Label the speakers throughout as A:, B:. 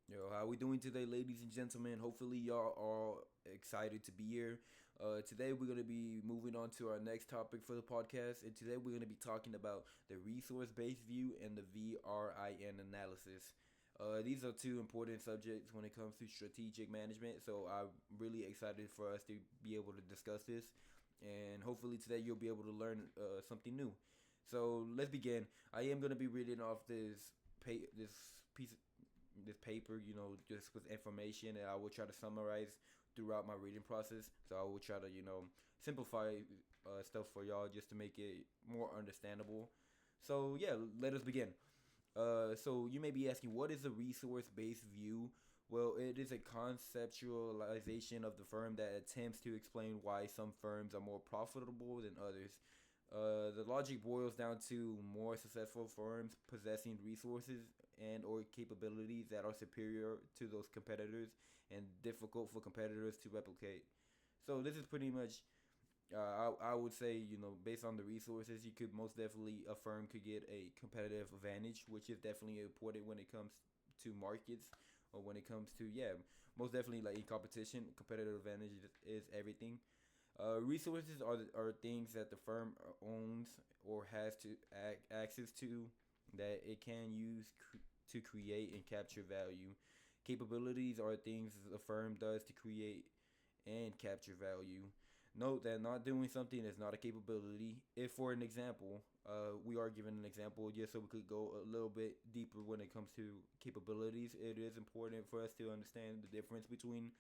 A: Yo, how we doing today, ladies and gentlemen? Hopefully, y'all are excited to be here. Today, we're gonna be moving on to our next topic for the podcast, and today we're gonna be talking about the resource-based view and the VRIN analysis. These are two important subjects when it comes to strategic management, so I'm really excited for us to be able to discuss this, and hopefully today you'll be able to learn something new. So let's begin. I am gonna be reading off this piece this paper, just with information, and I will try to summarize throughout my reading process. So I will try to, simplify stuff for y'all just to make it more understandable. So yeah, let us begin. So you may be asking, what is a resource-based view? Well, it is a conceptualization of the firm that attempts to explain why some firms are more profitable than others. The logic boils down to more successful firms possessing resources and or capabilities that are superior to those competitors and difficult for competitors to replicate. So this is pretty much, I would say, based on the resources, you could most definitely, a firm could get a competitive advantage, which is definitely important when it comes to markets, or when it comes to, yeah, most definitely, like in competition, competitive advantage is everything. Resources are things that the firm owns or has to access to, that it can use to create and capture value. Capabilities are things the firm does to create and capture value. Note that not doing something is not a capability. If, for an example, we are given an example just so we could go a little bit deeper when it comes to capabilities, it is important for us to understand the difference between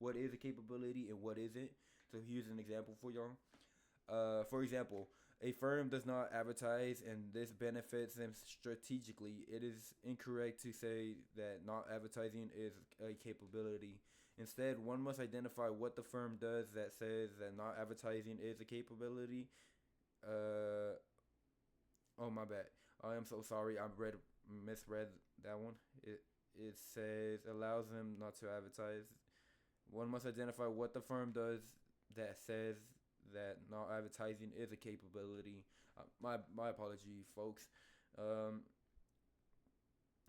A: what is a capability and what isn't. So here's an example for y'all. For example, a firm does not advertise and this benefits them strategically. It is incorrect to say that not advertising is a capability. Instead, one must identify what the firm does that says that not advertising is a capability. Uh, oh my bad. I am so sorry. I misread that one. It says allows them not to advertise. One must identify what the firm does that says that not advertising is a capability. My apology, folks. Um,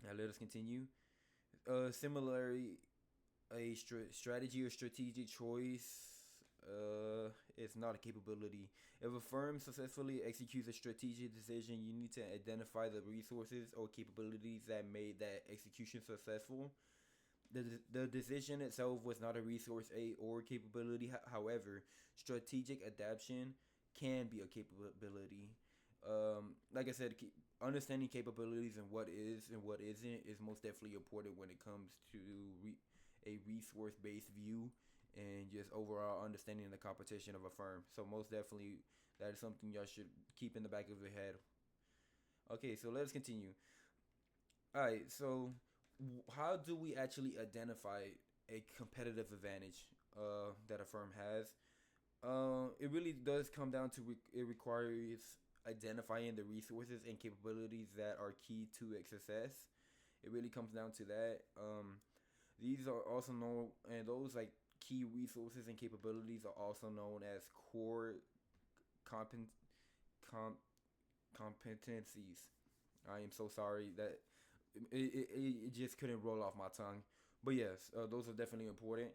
A: Now let us continue. Similarly, a strategy or strategic choice is not a capability. If a firm successfully executes a strategic decision, you need to identify the resources or capabilities that made that execution successful. The decision itself was not a resource a or capability. However, strategic adaptation can be a capability. Like I said, understanding capabilities and what is and what isn't is most definitely important when it comes to a resource based view and just overall understanding the competition of a firm. So most definitely that is something y'all should keep in the back of your head. Okay, so let's continue. All right, so how do we actually identify a competitive advantage that a firm has? It really does come down to it requires identifying the resources and capabilities that are key to its success. It really comes down to that. These are also known, and those like key resources and capabilities are also known as core compet- com- competencies. I am so sorry that it just couldn't roll off my tongue. But yes, those are definitely important.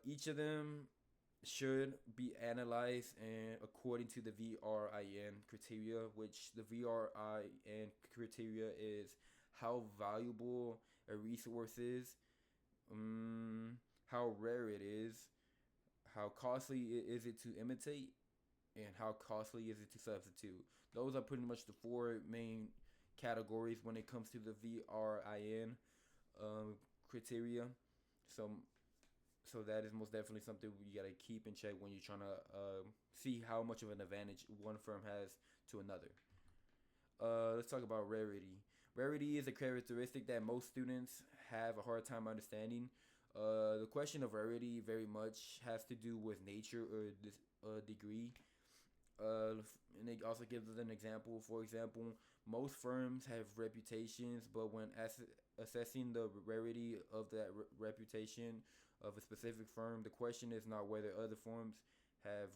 A: Each of them should be analyzed and according to the VRIN criteria, which the VRIN criteria is how valuable a resource is, how rare it is, how costly is it to imitate, and how costly is it to substitute. Those are pretty much the four main categories when it comes to the VRIN criteria. So so that is most definitely something you gotta keep in check when you're trying to see how much of an advantage one firm has to another. Let's talk about rarity. Rarity is a characteristic that most students have a hard time understanding. The question of rarity very much has to do with nature or this degree. And it also gives us an example. For example, most firms have reputations, but when assessing the rarity of that reputation of a specific firm, the question is not whether other firms have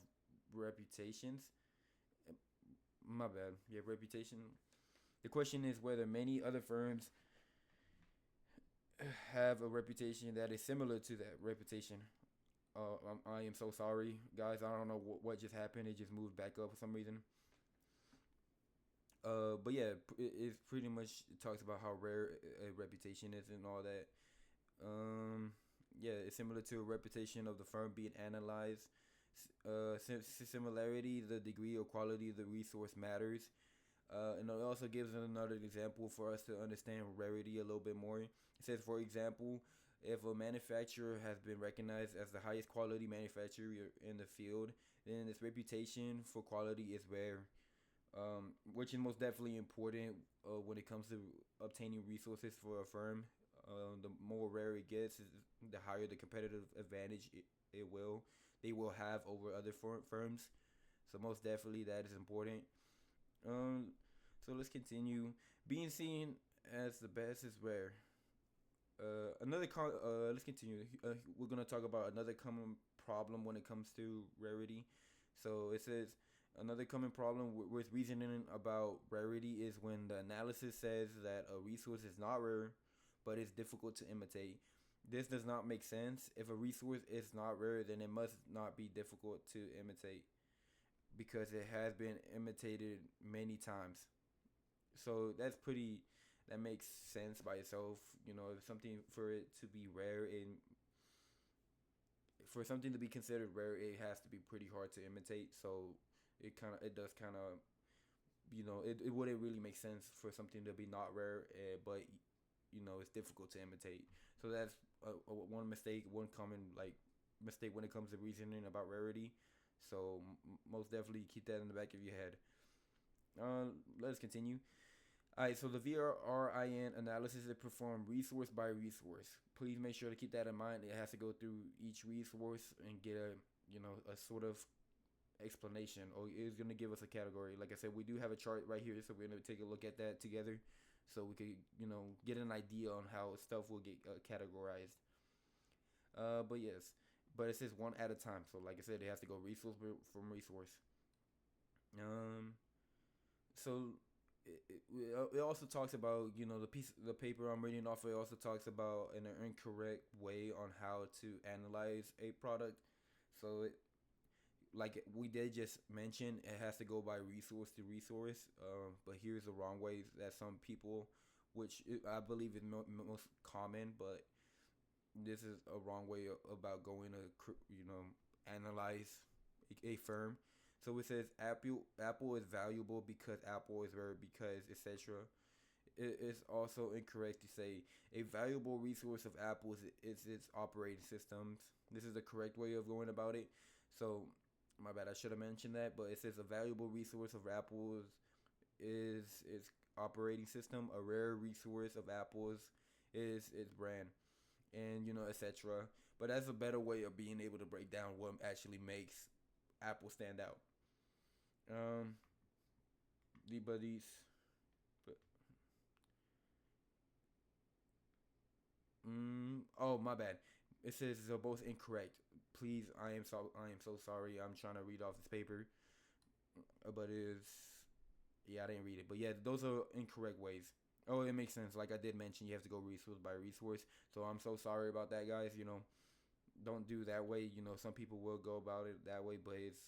A: reputations. My bad. Yeah, reputation. The question is whether many other firms have a reputation that is similar to that reputation. I am so sorry, guys. I don't know what just happened. It just moved back up for some reason. But yeah, it pretty much talks about how rare a reputation is and all that. Um, yeah, it's similar to a reputation of the firm being analyzed. Similarity, the degree or quality of the resource matters. And it also gives another example for us to understand rarity a little bit more. It says, for example, if a manufacturer has been recognized as the highest quality manufacturer in the field, then its reputation for quality is rare, which is most definitely important when it comes to obtaining resources for a firm. The more rare it gets, the higher the competitive advantage it will they will have over other firms. So most definitely that is important. Um, so let's continue. Being seen as the best is rare. Let's continue. We're gonna talk about another common problem when it comes to rarity. So it says another common problem with reasoning about rarity is when the analysis says that a resource is not rare, but it's difficult to imitate. This does not make sense. If a resource is not rare, then it must not be difficult to imitate because it has been imitated many times. So that makes sense by itself. If something for it to be rare and for something to be considered rare, it has to be pretty hard to imitate. So it does kind of it wouldn't really make sense for something to be not rare, but it's difficult to imitate. So that's one mistake, one common mistake when it comes to reasoning about rarity. So most definitely keep that in the back of your head. Let's continue. Alright, so the VRIN analysis is performed resource by resource. Please make sure to keep that in mind. It has to go through each resource and get a sort of explanation, or it's going to give us a category. Like I said, we do have a chart right here, so we're going to take a look at that together so we could get an idea on how stuff will get categorized. But yes, but it says one at a time. So like I said, it has to go resource from resource. So it also talks about the paper I'm reading off. It also talks about an incorrect way on how to analyze a product. So like we did just mention, it has to go by resource to resource. But here's the wrong way that some people, which I believe is most common, but this is a wrong way about going to analyze a firm. So it says Apple is valuable because Apple is rare because etc. It is also incorrect to say a valuable resource of Apple is its operating systems. This is the correct way of going about it. So my bad, I should have mentioned that, but it says a valuable resource of Apple's is its operating system. A rare resource of Apple's is its brand, and etc. But that's a better way of being able to break down what actually makes Apple stand out. The buddies, but oh my bad. It says they're both incorrect. Please, I am so sorry. I'm trying to read off this paper, but yeah, I didn't read it. But yeah, those are incorrect ways. Oh, it makes sense. Like I did mention, you have to go resource by resource. So I'm so sorry about that, guys. Don't do that way. Some people will go about it that way, but it's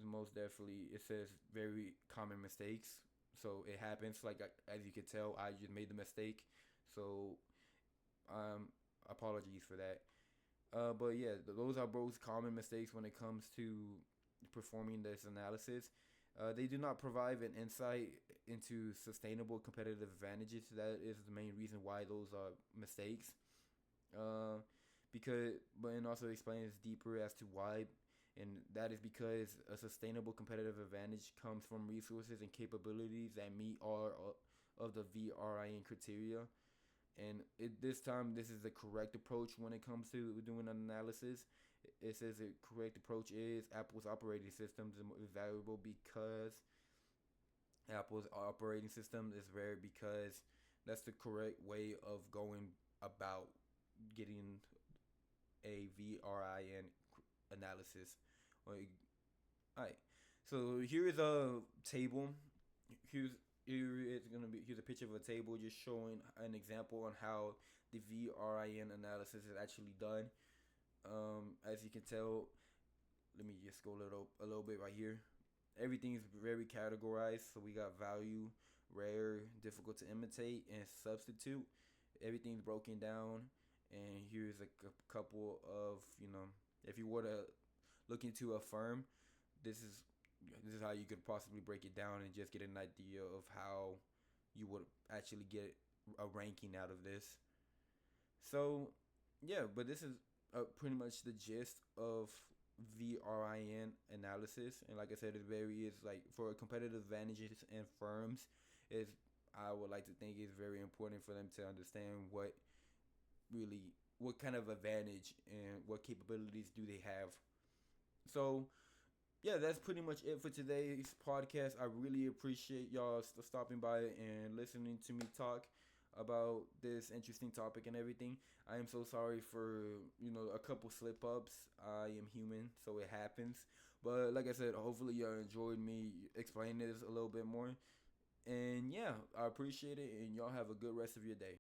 A: most definitely, it says very common mistakes. So it happens. Like as you can tell, I just made the mistake. So apologies for that. But yeah, those are both common mistakes when it comes to performing this analysis. They do not provide an insight into sustainable competitive advantages. That is the main reason why those are mistakes. And also explains deeper as to why, and that is because a sustainable competitive advantage comes from resources and capabilities that meet all of the VRIN criteria. And this time, this is the correct approach when it comes to doing an analysis. It says the correct approach is Apple's operating system is valuable because Apple's operating system is rare because that's the correct way of going about getting a VRIN analysis. Alright, so here is a table. Here's Here's a picture of a table just showing an example on how the VRIN analysis is actually done. As you can tell, let me just go a little bit right here. Everything is very categorized. So we got value, rare, difficult to imitate, and substitute. Everything's broken down. And here's a couple of, if you were to look into a firm, this is this is how you could possibly break it down and just get an idea of how you would actually get a ranking out of this. So, yeah, but this is pretty much the gist of VRIN analysis. And like I said, it varies. Like for competitive advantages and firms, is I would like to think is very important for them to understand what kind of advantage and what capabilities do they have. So yeah, that's pretty much it for today's podcast. I really appreciate y'all stopping by and listening to me talk about this interesting topic and everything. I am so sorry for, a couple slip ups. I am human, so it happens. But like I said, hopefully y'all enjoyed me explaining this a little bit more. And yeah, I appreciate it, and y'all have a good rest of your day.